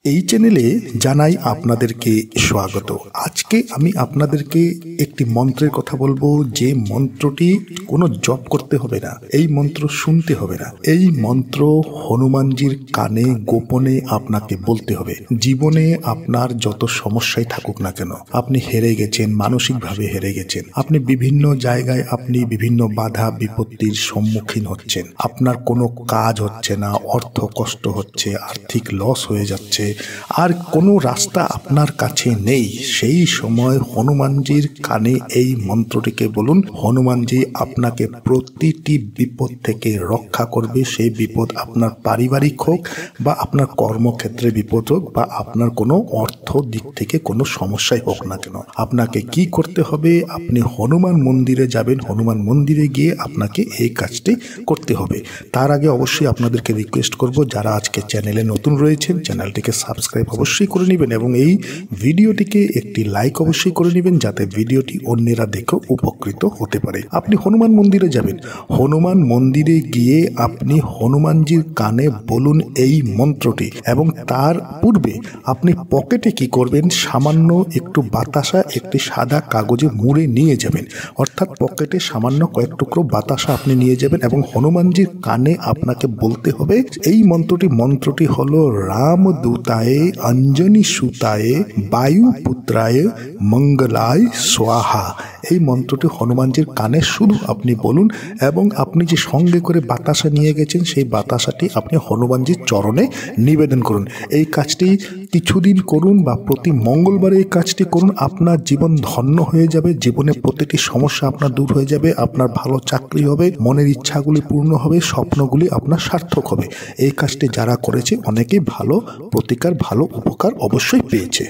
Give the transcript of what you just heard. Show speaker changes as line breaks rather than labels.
এই চ্যানেলে জানাই আপনাদেরকে স্বাগত। আজকে আমি আপনাদেরকে একটি মন্ত্রের কথা বলবো, যে মন্ত্রটি কোনো জপ করতে হবে না, এই মন্ত্র শুনতে হবে না। এই মন্ত্র হনুমানজির কানে গোপনে আপনাকে বলতে হবে। জীবনে আপনার যত সমস্যায় থাকুক না কেন, আপনি হেরে গেছেন, মানসিকভাবে হেরে গেছেন, আপনি বিভিন্ন জায়গায় বিভিন্ন বাধা বিপত্তির সম্মুখীন হচ্ছেন, আপনার কোনো কাজ হচ্ছে না, অর্থ কষ্ট হচ্ছে, আর্থিক লস হয়ে যাচ্ছে, আর কোনো রাস্তা আপনার কাছে নেই, সেই সময় হনুমানজির কানে এই মন্ত্রটিকে বলুন। হনুমানজি আপনাকে প্রতিটি বিপদ থেকে রক্ষা করবে। সেই বিপদ আপনার পারিবারিক হোক বা আপনার কর্মক্ষেত্রে বিপদ হোক বা আপনার কোনো অর্থ দিক থেকে কোনো সমস্যাই হোক না কেন, আপনাকে কি করতে হবে? আপনি হনুমান মন্দিরে যাবেন। হনুমান মন্দিরে গিয়ে আপনাকে এই কাজটি করতে হবে। তার আগে অবশ্যই আপনাদেরকে রিকোয়েস্ট করব, যারা আজকে চ্যানেলে নতুন রয়েছেন, চ্যানেলটিকে সাবস্ক্রাইব অবশ্যই করে নেবেন এবং এই ভিডিওটিকে একটি লাইক অবশ্যই করে নেবেন, যাতে ভিডিওটি অন্যেরা দেখে উপকৃত হতে পারে। আপনি হনুমান মন্দিরে যাবেন। হনুমান মন্দিরে গিয়ে আপনি হনুমানজির কানে বলুন এই মন্ত্রটি, এবং তার পূর্বে আপনি পকেটে কি করবেন, সামান্য একটু বাতাসা একটি সাদা কাগজে মুড়ে নিয়ে যাবেন। অর্থাৎ পকেটে সামান্য কয়েক টুকরো বাতাসা আপনি নিয়ে যাবেন এবং হনুমানজির কানে আপনাকে বলতে হবে এই মন্ত্রটি হলো রামদূতায় অঞ্জনী সুতায় বায়ুপুত্রায় মঙ্গলায় স্বাহা। এই মন্ত্রটি হনুমানজির কানে শুধু আপনি বলুন, এবং আপনি যে সঙ্গে করে বাতাসা নিয়ে গেছেন সেই বাতাসাটি আপনি হনুমানজির চরণে নিবেদন করুন। এই কাজটি কিছুদিন করুন বা প্রতি মঙ্গলবারে এই কাজটি করুন। আপনার জীবন ধন্য হয়ে যাবে, জীবনে প্রতিটি সমস্যা আপনার দূর হয়ে যাবে, আপনার ভালো চাকরি হবে, মনের ইচ্ছাগুলি পূর্ণ হবে, স্বপ্নগুলি আপনার সার্থক হবে। এই কাজটি যারা করেছে অনেকেই ভালো প্রতিকার, ভালো উপকার অবশ্যই পেয়েছে।